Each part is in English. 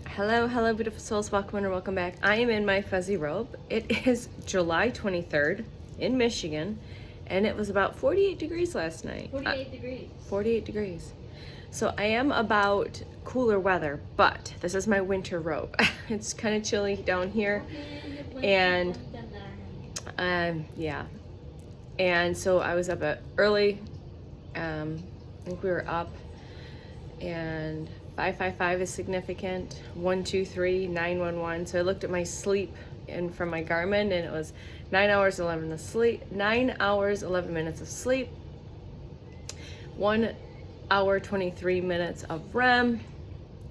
Hello, beautiful souls. Welcome and welcome back. I am in my fuzzy robe. It is July 23rd in Michigan, and it was about 48 degrees last night. 48 degrees. 48 degrees. So I am about cooler weather, but this is my winter robe. It's kind of chilly down here, and yeah. And so I was up early. I think we were up, and 555 is significant. 123, 911. So I looked at my sleep and from my Garmin, and it was 9 hours 11 of sleep, 9 hours 11 minutes of sleep, 1 hour 23 minutes of REM,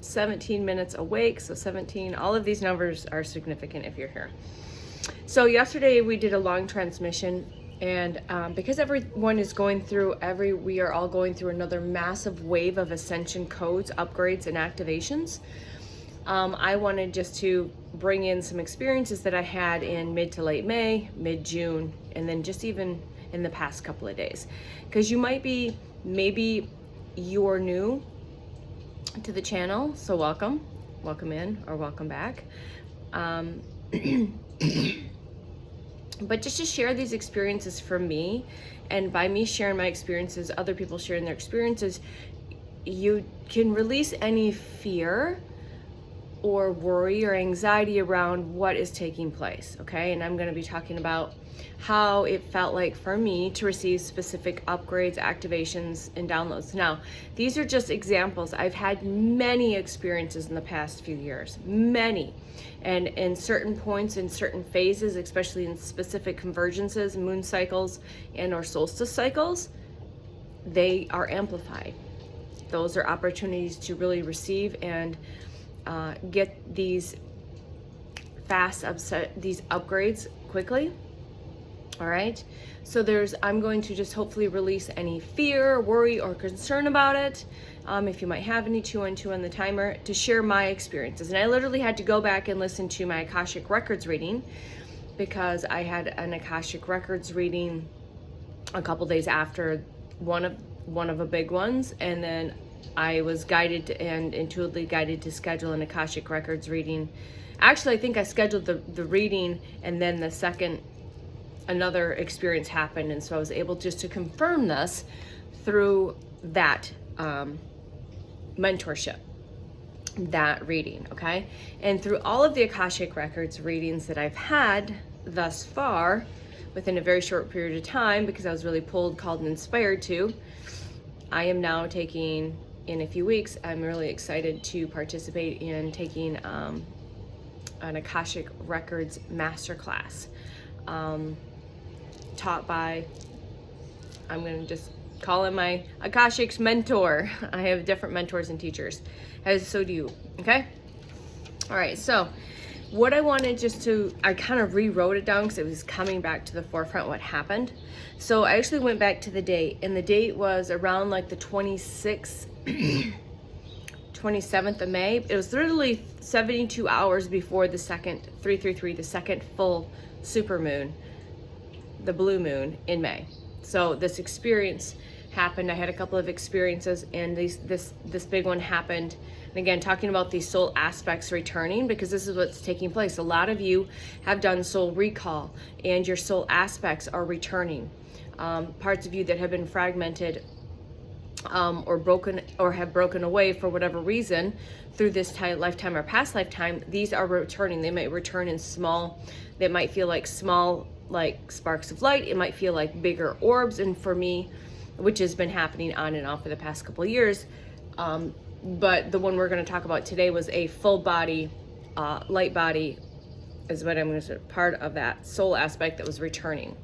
17 minutes awake. So 17. All of these numbers are significant if you're here. So yesterday we did a long transmission. And because everyone is going through we are all going through another massive wave of ascension codes, upgrades, and activations. I wanted just to bring in some experiences that I had in mid to late May, mid-June, and then just even in the past couple of days. Because you might be, maybe you're new to the channel, so welcome in or welcome back. But just to share these experiences from me, and by me sharing my experiences, other people sharing their experiences, you can release any fear or worry or anxiety around what is taking place, okay? And I'm going to be talking about how it felt like for me to receive specific upgrades, activations, and downloads. Now, these are just examples. I've had many experiences in the past few years, many. And in certain points, in certain phases, especially in specific convergences, moon cycles, and or solstice cycles, they are amplified. Those are opportunities to really receive and get these these upgrades quickly. All right, so I'm going to just hopefully release any fear, worry, or concern about it. If you might have any, 212 on the timer, to share my experiences. And I literally had to go back and listen to my Akashic Records reading, because I had an Akashic Records reading a couple days after one of the big ones, and then I was guided and intuitively guided to schedule an Akashic Records reading. Actually, I think I scheduled the reading, and then another experience happened, and so I was able just to confirm this through that mentorship, that reading, okay? And through all of the Akashic Records readings that I've had thus far, within a very short period of time, because I was really pulled, called, and inspired to, I am now taking, in a few weeks, I'm really excited to participate in taking an Akashic Records masterclass. Taught by, I'm going to just call him my Akashic's mentor. I have different mentors and teachers, as so do you, okay? All right, so what I wanted I kind of rewrote it down because it was coming back to the forefront what happened. So I actually went back to the date, and the date was around like the 26th, 27th of May. It was literally 72 hours before the second 333, the second full supermoon, the blue moon in May. So this experience happened. I had a couple of experiences, and this big one happened. And again, talking about these soul aspects returning, because this is what's taking place. A lot of you have done soul recall, and your soul aspects are returning. Parts of you that have been fragmented or broken, or have broken away for whatever reason through this lifetime or past lifetime, these are returning. They might return in small, they might feel like small, like sparks of light. It might feel like bigger orbs. And for me, which has been happening on and off for the past couple of years, but the one we're going to talk about today was a full body, light body, is what I'm going to say, part of that soul aspect that was returning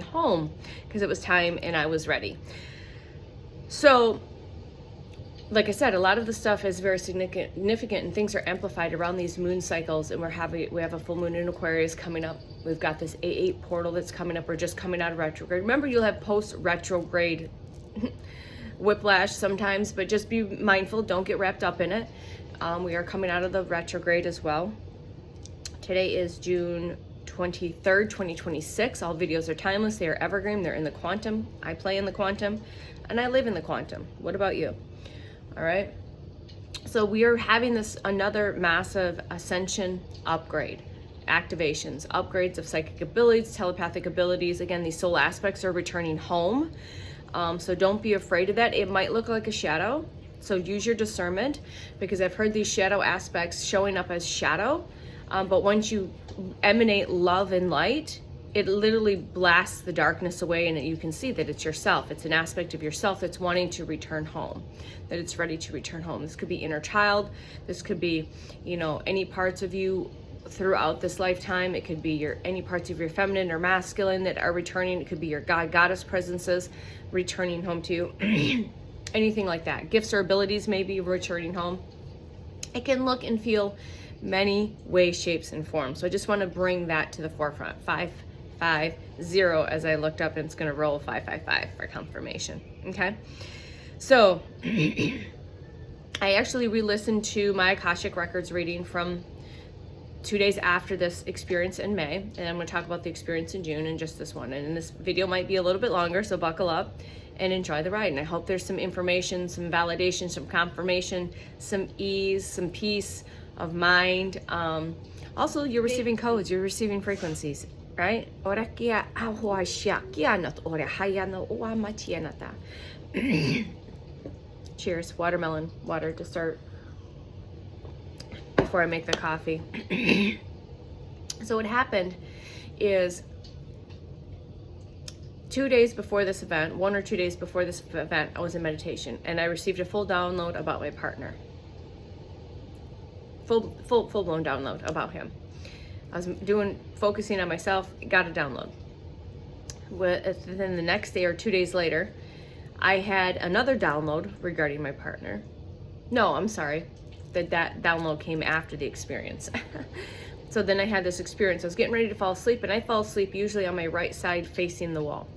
home, because it was time and I was ready. So like I said, a lot of the stuff is very significant, and things are amplified around these moon cycles. And we have a full moon in Aquarius coming up. We've got this A8 portal that's coming up. We're just coming out of retrograde. Remember, you'll have post-retrograde whiplash sometimes, but just be mindful. Don't get wrapped up in it. We are coming out of the retrograde as well. Today is June 23rd, 2026. All videos are timeless. They are evergreen. They're in the quantum. I play in the quantum, and I live in the quantum. What about you? All right. So we are having this another massive ascension upgrade, activations, upgrades of psychic abilities, telepathic abilities. Again, these soul aspects are returning home. So don't be afraid of that. It might look like a shadow. So use your discernment, because I've heard these shadow aspects showing up as shadow. But once you emanate love and light, it literally blasts the darkness away, and you can see that it's yourself. It's an aspect of yourself that's wanting to return home, that it's ready to return home. This could be inner child. This could be, you know, any parts of you throughout this lifetime. It could be any parts of your feminine or masculine that are returning. It could be your God, goddess presences returning home to you. Anything like that. Gifts or abilities maybe returning home. It can look and feel many ways, shapes, and forms. So I just want to bring that to the forefront. 550, as I looked up, and it's going to roll 555 for confirmation. Okay. So I actually re-listened to my Akashic Records reading from 2 days after this experience in May, and I'm going to talk about the experience in June and just this one. And this video might be a little bit longer, so buckle up and enjoy the ride. And I hope there's some information, some validation, some confirmation, some ease, some peace of mind. Also, you're receiving codes, you're receiving frequencies, right? Cheers. Watermelon water to start before I make the coffee. So what happened is 2 days before this event, 1 or 2 days before this event, I was in meditation, and I received a full download about my partner. Full-blown download about him. I was focusing on myself, got a download. Then the next day or 2 days later, I had another download regarding my partner. No, I'm sorry. That download came after the experience. So then I had this experience. I was getting ready to fall asleep, and I fall asleep usually on my right side facing the wall.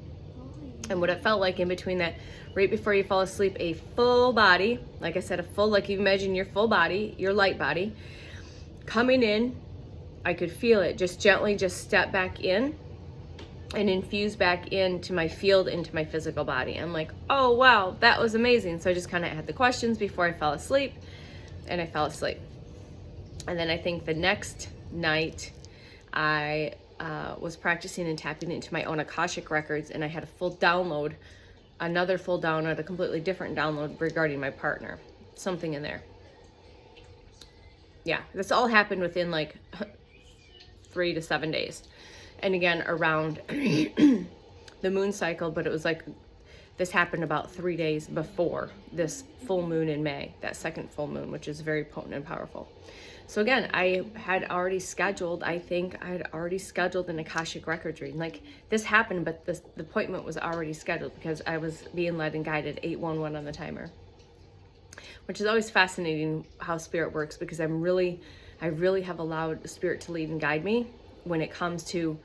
And what it felt like in between that, right before you fall asleep, a full body, like I said, like you imagine your full body, your light body, coming in. I could feel it just gently just step back in and infuse back into my field, into my physical body. I'm like, oh wow, that was amazing. So I just kind of had the questions before I fell asleep, and I fell asleep. And then I think the next night I was practicing and tapping into my own Akashic Records, and I had a full download, another full download, a completely different download regarding my partner. Something in there. Yeah, this all happened within like 3 to 7 days. And again, around the moon cycle, but it was like, this happened about 3 days before this full moon in May, that second full moon, which is very potent and powerful. So again, I had already scheduled, I think I had already scheduled an Akashic Records reading. Like this happened, but the appointment was already scheduled because I was being led and guided 811 on the timer. Which is always fascinating how spirit works, because I really have allowed the spirit to lead and guide me when it comes to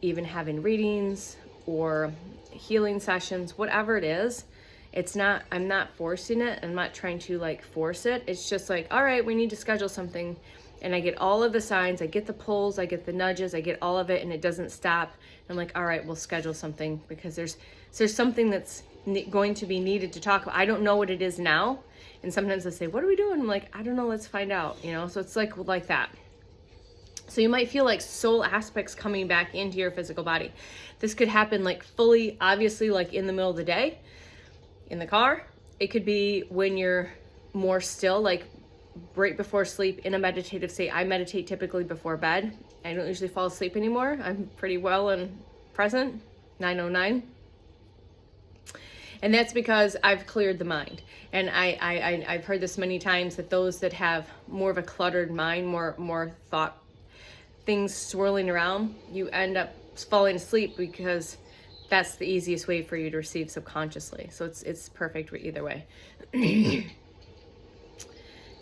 even having readings or healing sessions, whatever it is. It's not, I'm not forcing it. I'm not trying to like force it. It's just like, all right, we need to schedule something. And I get all of the signs, I get the pulls, I get the nudges, I get all of it, and it doesn't stop. I'm like, all right, we'll schedule something, because there's something that's going to be needed to talk about. I don't know what it is now. And sometimes they say, what are we doing? I'm like, I don't know, let's find out, you know? So it's like that. So you might feel like soul aspects coming back into your physical body. This could happen like fully, obviously, like in the middle of the day, in the car. It could be when you're more still, like right before sleep, in a meditative state. I meditate typically before bed. I don't usually fall asleep anymore. I'm pretty well and present, 9:09. And that's because I've cleared the mind. And I've heard this many times, that those that have more of a cluttered mind, more thought, things swirling around, you end up falling asleep, because that's the easiest way for you to receive subconsciously. So it's perfect either way.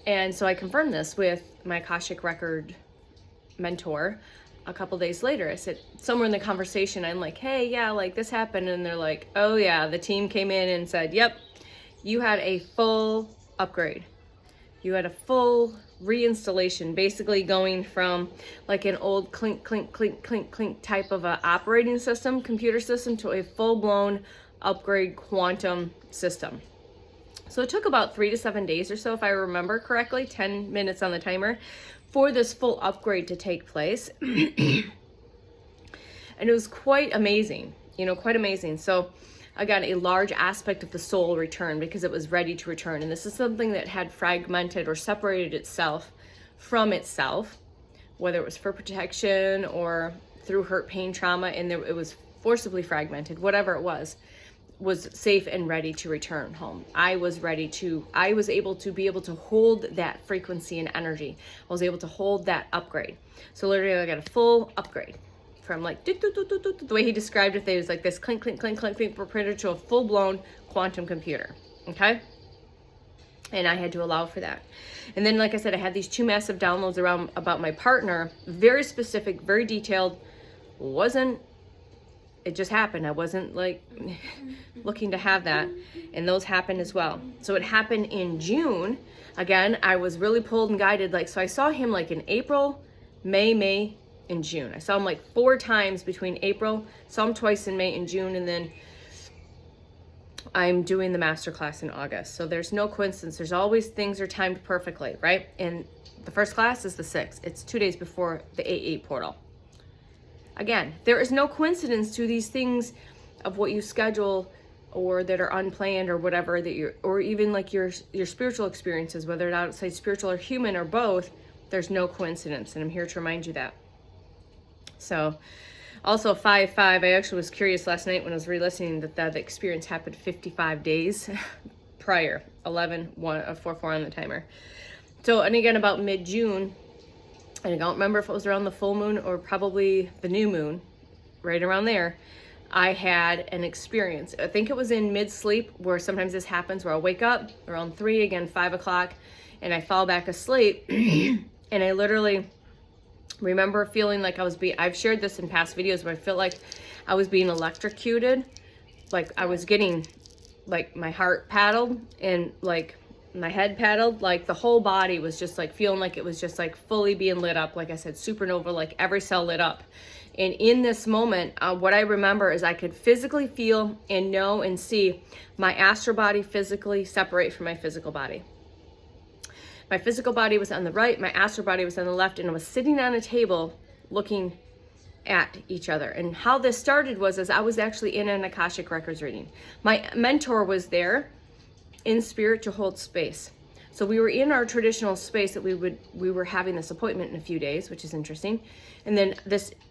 And so I confirmed this with my Akashic Record mentor a couple days later. I said, somewhere in the conversation, I'm like, hey, yeah, like this happened. And they're like, oh yeah, the team came in and said, yep, you had a full upgrade. You had a full reinstallation, basically going from like an old clink, clink, clink, clink, clink type of a operating system, computer system, to a full-blown upgrade quantum system. So it took about 3 to 7 days or so, if I remember correctly, 10 minutes on the timer, for this full upgrade to take place. And it was quite amazing, quite amazing. So again, a large aspect of the soul returned because it was ready to return. And this is something that had fragmented or separated itself from itself, whether it was for protection or through hurt, pain, trauma, and it was forcibly fragmented, whatever it was safe and ready to return home. I was able to hold that frequency and energy. I was able to hold that upgrade. So literally I got a full upgrade from like, the way he described it, it was like this clink, clink, clink, clink, clink, printed to a full-blown quantum computer, okay? And I had to allow for that. And then, like I said, I had these 2 massive downloads about my partner, very specific, very detailed. It just happened. I wasn't like looking to have that. And those happened as well. So it happened in June. Again, I was really pulled and guided. So I saw him like in April, May, and June. I saw him like 4 times between April, saw him twice in May and June, and then I'm doing the masterclass in August. So there's no coincidence. There's always things are timed perfectly, right? And the first class is the 6th. It's 2 days before the 8/8 portal. Again, there is no coincidence to these things of what you schedule or that are unplanned or whatever or even like your spiritual experiences, whether it's outside spiritual or human or both, there's no coincidence. And I'm here to remind you that. So also 5/5, I actually was curious last night when I was re-listening that the experience happened 55 days prior, 11/1/4/4 on the timer. So, and again, about mid-June, and I don't remember if it was around the full moon or probably the new moon, right around there, I had an experience. I think it was in mid-sleep, where sometimes this happens, where I'll wake up around 3, again, 5 o'clock, and I fall back asleep, and I literally remember feeling like I've shared this in past videos, but I feel like I was being electrocuted, like I was getting, like my heart paddled and like my head paddled, like the whole body was just like feeling like it was just like fully being lit up. Like I said, supernova, like every cell lit up. And in this moment, what I remember is I could physically feel and know and see my astral body physically separate from my physical body. My physical body was on the right, my astral body was on the left, and I was sitting on a table looking at each other. And how this started was as I was actually in an Akashic Records reading. My mentor was there in spirit to hold space. So we were in our traditional space that we were having this appointment in a few days, which is interesting. And then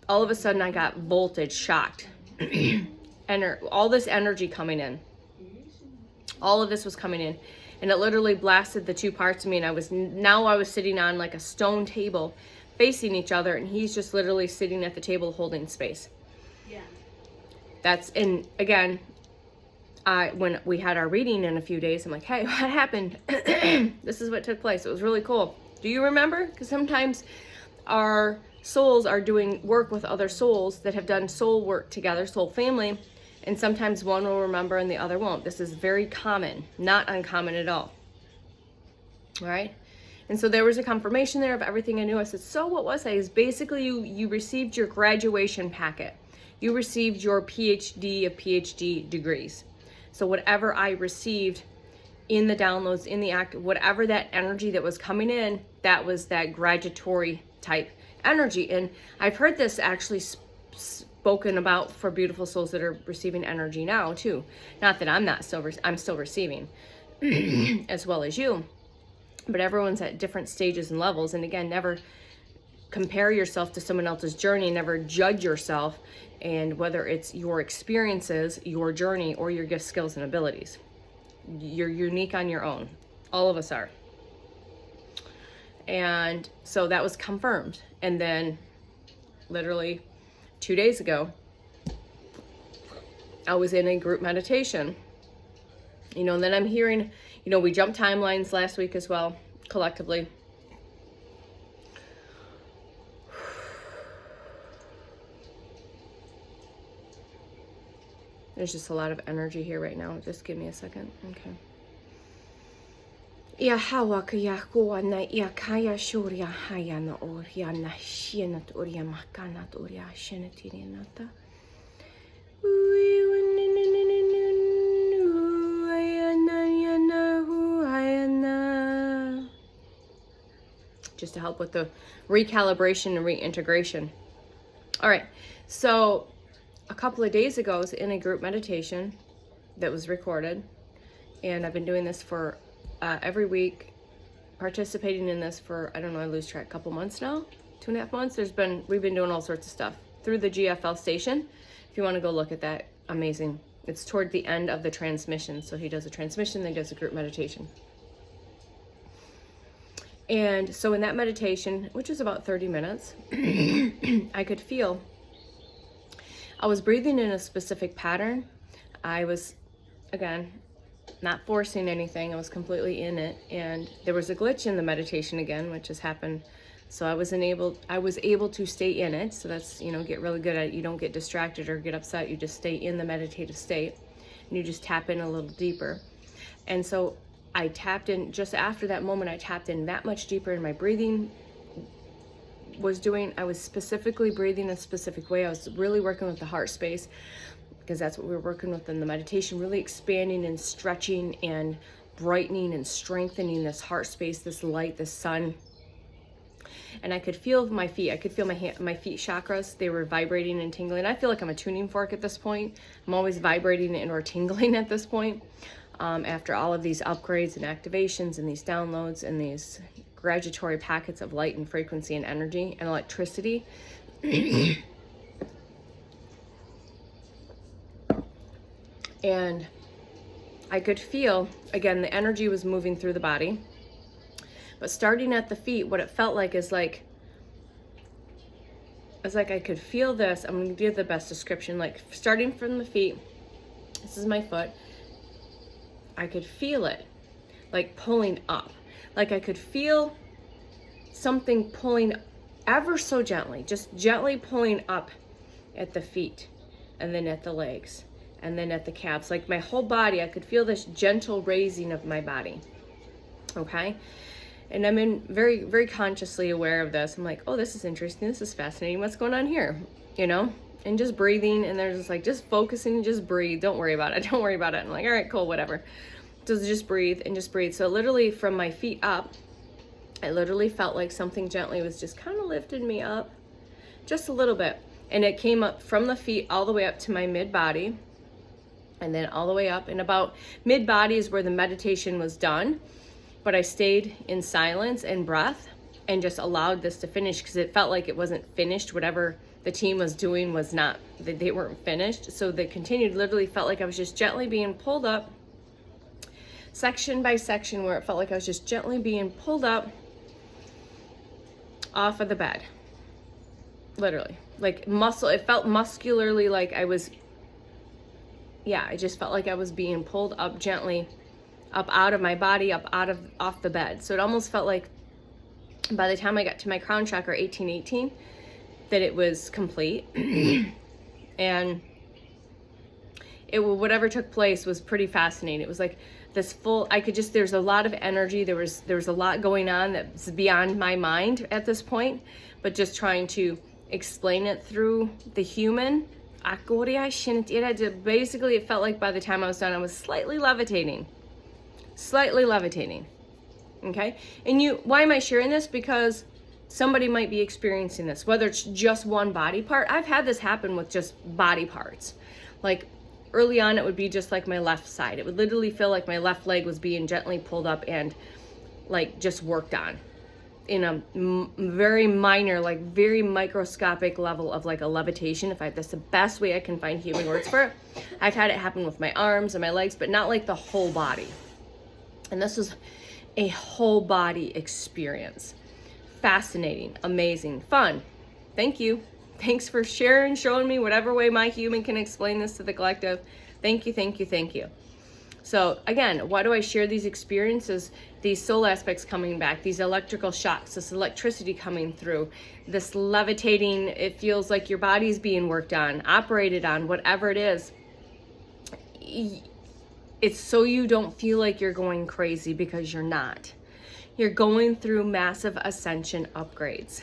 all of a sudden I got voltage shocked. And all this energy coming in. All of this was coming in. And it literally blasted the 2 parts of me. And I was sitting on like a stone table facing each other. And he's just literally sitting at the table holding space. Yeah. And again, when we had our reading in a few days, I'm like, hey, what happened? This is what took place. It was really cool. Do you remember? Because sometimes our souls are doing work with other souls that have done soul work together, soul family, and sometimes one will remember and the other won't. This is very common, not uncommon at all. All right? And so there was a confirmation there of everything I knew. I said, so what was I? Is basically you received your graduation packet. You received your PhD of PhD degrees. So whatever I received in the downloads, in the act, whatever that energy that was coming in, that was that graduatory type energy. And I've heard this actually spoken about for beautiful souls that are receiving energy now too. Not that I'm still receiving as well as you, but everyone's at different stages and levels. And again, never compare yourself to someone else's journey, never judge yourself, and whether it's your experiences, your journey, or your gifts, skills, and abilities. You're unique on your own. All of us are. And so that was confirmed. And then literally 2 days ago, I was in a group meditation. And then I'm hearing, we jumped timelines last week as well, collectively. There's just a lot of energy here right now. Just give me a second. Okay. Ya hawak ya kuana ya kaya shurya hayana orya na shinat orya makanat orya shinatirinata. Uyana yana yana just to help with the recalibration and reintegration. All right, so a couple of days ago I was in a group meditation that was recorded, and I've been doing this for every week, participating in this for, I don't know, I lose track, a couple months now, 2.5 months. We've been doing all sorts of stuff through the GFL station. If you want to go look at that, amazing. It's toward the end of the transmission. So he does a transmission, then he does a group meditation. And so in that meditation, which was about 30 minutes, I could feel, I was breathing in a specific pattern. I was, again, not forcing anything. I was completely in it. And there was a glitch in the meditation again, which has happened. So I was able to stay in it. So that's, get really good at it. You don't get distracted or get upset. You just stay in the meditative state and you just tap in a little deeper. And so I tapped in, just after that moment, I tapped in that much deeper, and my breathing I was specifically breathing a specific way. I was really working with the heart space, because that's what we were working with in the meditation, really expanding and stretching and brightening and strengthening this heart space, this light, this sun. And I could feel my feet. I could feel my feet chakras. They were vibrating and tingling. I feel like I'm a tuning fork at this point. I'm always vibrating and or tingling at this point. After all of these upgrades and activations and these downloads and these graduatory packets of light and frequency and energy and electricity. And I could feel, again, the energy was moving through the body. But starting at the feet, what it felt like is like, it's like I could feel this. I'm going to give the best description. Like starting from the feet, this is my foot. I could feel it like pulling up. Like I could feel something pulling ever so gently, just gently pulling up at the feet, and then at the legs, and then at the calves. Like my whole body, I could feel this gentle raising of my body. Okay? And I'm very, very consciously aware of this. I'm like, oh, this is interesting. This is fascinating. What's going on here? And just breathing, and they're just like, just focusing, just breathe. Don't worry about it. Don't worry about it. I'm like, all right, cool, whatever. So just breathe and just breathe. So literally from my feet up, I literally felt like something gently was just kind of lifting me up just a little bit. And it came up from the feet all the way up to my mid-body, and then all the way up. And about mid-body is where the meditation was done. But I stayed in silence and breath and just allowed this to finish, because it felt like it wasn't finished. Whatever the team was doing was not, they weren't finished. So they continued, literally felt like I was just gently being pulled up section by section, where it felt like I was just gently being pulled up off of the bed. Literally, like muscle, it felt muscularly like I was, I just felt like I was being pulled up gently, up out of my body, off the bed. So it almost felt like by the time I got to my crown chakra 1818, that it was complete. And whatever took place was pretty fascinating. It was like this there's a lot of energy. There was a lot going on that's beyond my mind at this point, but just trying to explain it through the human. Basically, it felt like by the time I was done, I was slightly levitating. Okay. And why am I sharing this? Because somebody might be experiencing this, whether it's just one body part. I've had this happen with just body parts. Like early on, it would be just like my left side. It would literally feel like my left leg was being gently pulled up and like just worked on in a very minor, like very microscopic level of like a levitation. That's the best way I can find human words for it. I've had it happen with my arms and my legs, but not like the whole body. And this was a whole body experience. Fascinating, amazing, fun. Thank you. Thanks for sharing, showing me whatever way my human can explain this to the collective. Thank you, thank you, thank you. So again, why do I share these experiences? These soul aspects coming back, these electrical shocks, this electricity coming through, this levitating, it feels like your body's being worked on, operated on, whatever it is. It's so you don't feel like you're going crazy, because you're not. You're going through massive ascension upgrades.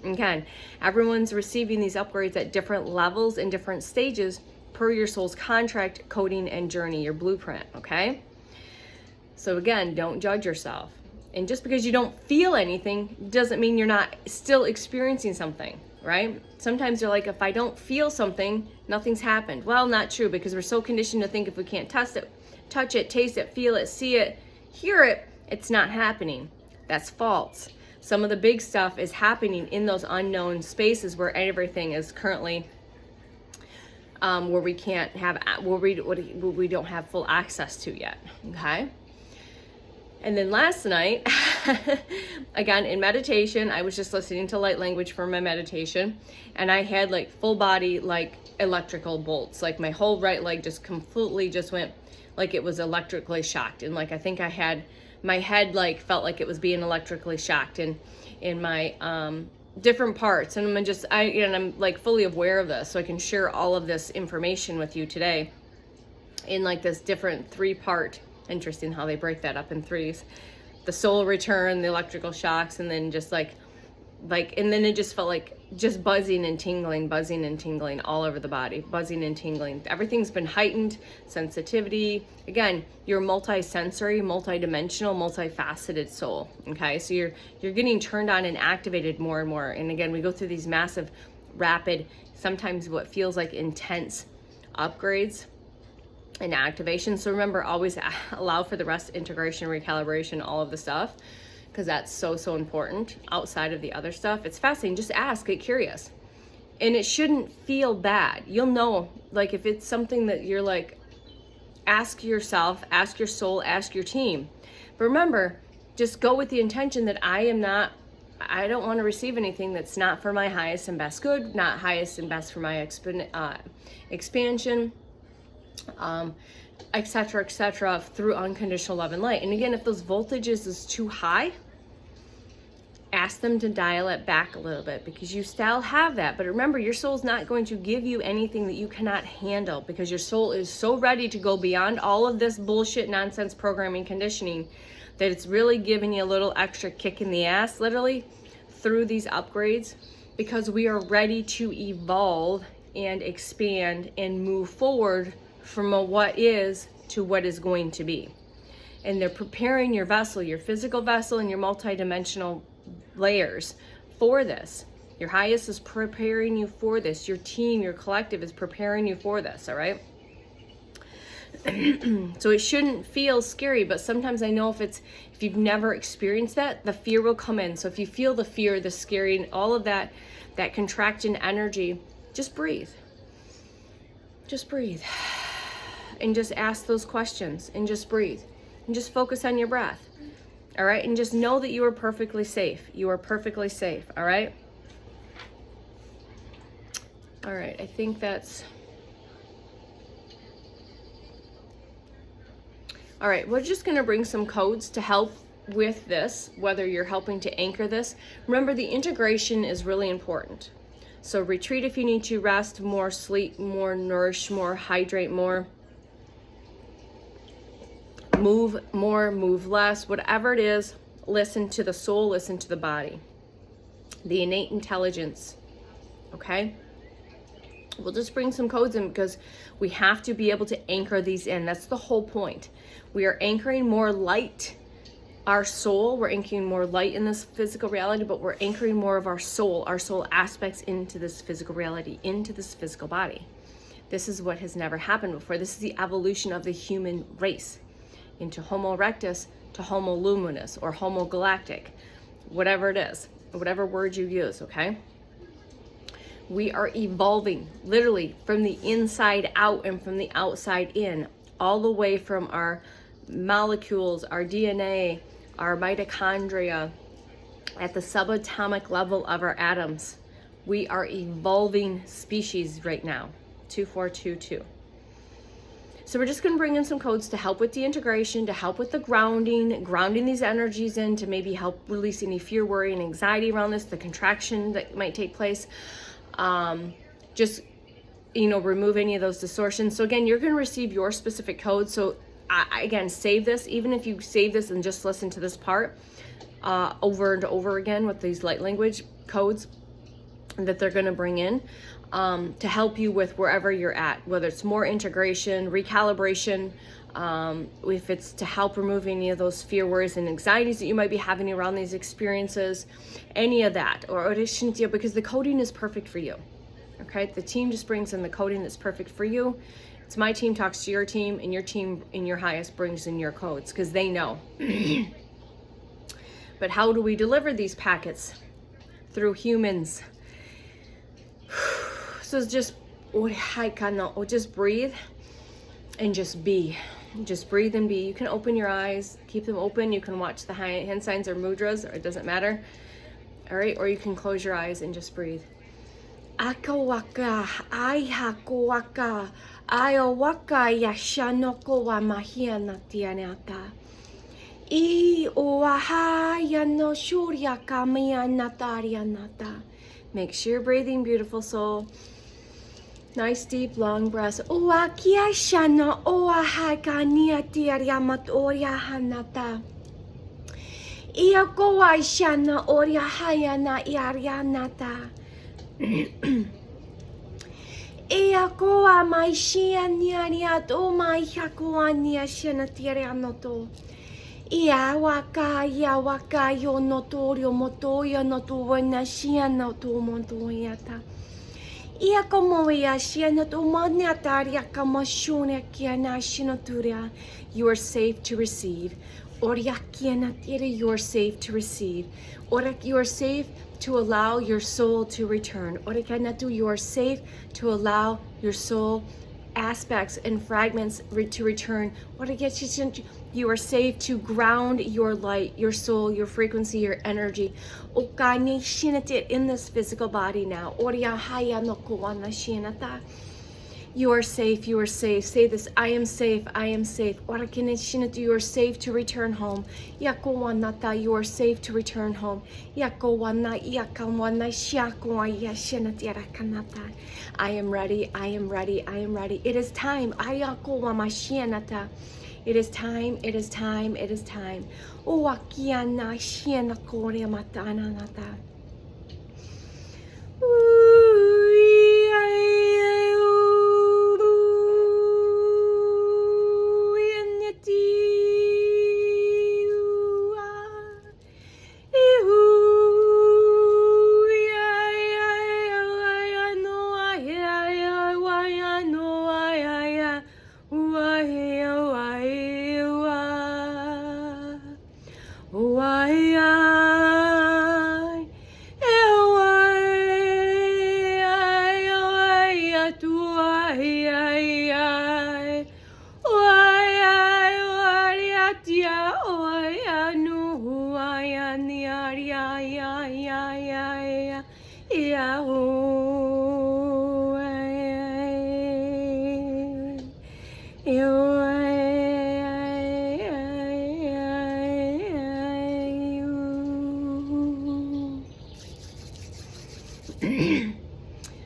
Again, everyone's receiving these upgrades at different levels and different stages per your soul's contract, coding, and journey, your blueprint, okay? So again, don't judge yourself. And just because you don't feel anything doesn't mean you're not still experiencing something, right? Sometimes you're like, if I don't feel something, nothing's happened. Well, not true, because we're so conditioned to think if we can't touch it, taste it, feel it, see it, hear it, it's not happening. That's false. Some of the big stuff is happening in those unknown spaces where everything is currently where we can't have, where we don't have full access to yet. Okay. And then last night, again, in meditation, I was just listening to light language for my meditation, and I had like full body, like electrical bolts, like my whole right leg just completely just went like it was electrically shocked. And like, I think I had my head like felt like it was being electrically shocked in my different parts. And I'm like fully aware of this, so I can share all of this information with you today in like this different 3-part. Interesting how they break that up in 3s. The soul return, the electrical shocks, and then just like, and then it just felt like just buzzing and tingling all over the body, buzzing and tingling. Everything's been heightened, sensitivity. Again, you're multi-sensory, multi-dimensional, multifaceted soul. Okay, so you're getting turned on and activated more and more. And again, we go through these massive, rapid, sometimes what feels like intense upgrades and activation. So remember, always allow for the rest, integration, recalibration, all of the stuff, because that's so important outside of the other stuff. It's fascinating. Just ask, get curious. And it shouldn't feel bad. You'll know, like if it's something that you're like, ask yourself, ask your soul, ask your team. But remember, just go with the intention that I don't want to receive anything that's not for my highest and best good, not highest and best for my expansion, etc., through unconditional love and light. And again, if those voltages is too high, ask them to dial it back a little bit, because you still have that. But remember, your soul's not going to give you anything that you cannot handle, because your soul is so ready to go beyond all of this bullshit, nonsense, programming, conditioning, that it's really giving you a little extra kick in the ass, literally, through these upgrades, because we are ready to evolve and expand and move forward from a what is to what is going to be. And they're preparing your vessel, your physical vessel, and your multidimensional layers for this. Your highest is preparing you for this. Your team, your collective is preparing you for this, all right? So it shouldn't feel scary, but sometimes I know if you've never experienced that, the fear will come in. So if you feel the fear, the scary, and all of that contraction energy, just breathe. Just breathe. And just ask those questions, and just breathe, and just focus on your breath. All right. And just know that you are perfectly safe. You are perfectly safe. All right. All right. I think that's all right. We're just going to bring some codes to help with this, whether you're helping to anchor this. Remember, the integration is really important. So retreat if you need to, rest more, sleep more, nourish more, hydrate more. Move more, move less, whatever it is, listen to the soul, listen to the body, the innate intelligence, okay? We'll just bring some codes in, because we have to be able to anchor these in. That's the whole point. We are anchoring more light, our soul, we're anchoring more light in this physical reality, but we're anchoring more of our soul aspects into this physical reality, into this physical body. This is what has never happened before. This is the evolution of the human race, into Homo erectus to Homo luminous or Homo galactic, whatever it is, whatever word you use, okay? We are evolving literally from the inside out and from the outside in, all the way from our molecules, our DNA, our mitochondria, at the subatomic level of our atoms. We are evolving species right now, 2422. So we're just going to bring in some codes to help with the integration, to help with the grounding these energies in, to maybe help release any fear, worry, and anxiety around this, the contraction that might take place. Just, remove any of those distortions. So again, you're going to receive your specific code. So again, save this. Even if you save this and just listen to this part over and over again with these light language codes, that they're going to bring in to help you with wherever you're at, whether it's more integration, recalibration, if it's to help remove any of those fear, worries, and anxieties that you might be having around these experiences, any of that, or because the coding is perfect for you. Okay, the team just brings in the coding that's perfect for you. It's my team talks to your team, and your team in your highest brings in your codes because they know. But how do we deliver these packets? Through humans. So just breathe and just be. Just breathe and be. You can open your eyes, keep them open. You can watch the hand signs or mudras, or it doesn't matter. All right, or you can close your eyes and just breathe. Akawaka, Ayakawaka, Ayawaka, Yashanoko wa Mahiana Tianata. I Oahaya no Shurya Kamia Nataria Nata. Make sure you're breathing, beautiful soul. Nice deep long breaths. Oakia Shana Oahaka Niatiaria Matoria Hanata. Iakoa Shana Oria Hayana Iarianata. Iakoa mai shia niaria to mai hakoa nia shana tiaria noto. Ia waka yo notorio motoya notuana shia noto montoyata. Ia como ia shia noto maniataria kamashuna kiana shinoturia. You are safe to receive. Oria kiana tira, you are safe to receive. Ora, you are safe to allow your soul to return. Ora kanatu, you are safe to allow your soul aspects and fragments to return. Ora you are safe to ground your light, your soul, your frequency, your energy. Okani shinate in this physical body now. Oria haya no kuwana shinata. You are safe, you are safe. Say this, I am safe, I am safe. Ora kene shinate, you are safe to return home. Yakowanata, you are safe to return home. Yakowana, yakawana, shakowa, yashinate rakanata. I am ready, I am ready, I am ready. It is time. Ayakowa mashinata. It is time, it is time, it is time. O akiana shiana korea matana nata.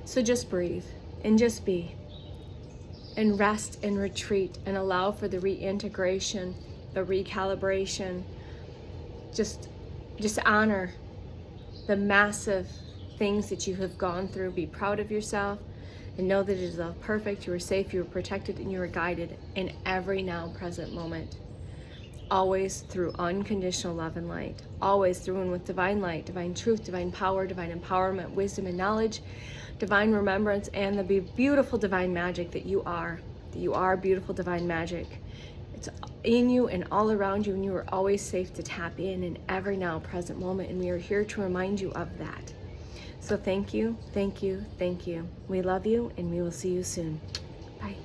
So just breathe and just be and rest and retreat and allow for the reintegration, the recalibration. Just honor the massive things that you have gone through. Be proud of yourself and know that it is all perfect. You are safe, you are protected, and you are guided in every now present moment. Always through unconditional love and light. Always through and with divine light, divine truth, divine power, divine empowerment, wisdom and knowledge, divine remembrance, and the beautiful divine magic that you are. That you are beautiful divine magic. It's in you and all around you, and you are always safe to tap in every now present moment, and we are here to remind you of that. So thank you, thank you, thank you. We love you, and we will see you soon. Bye.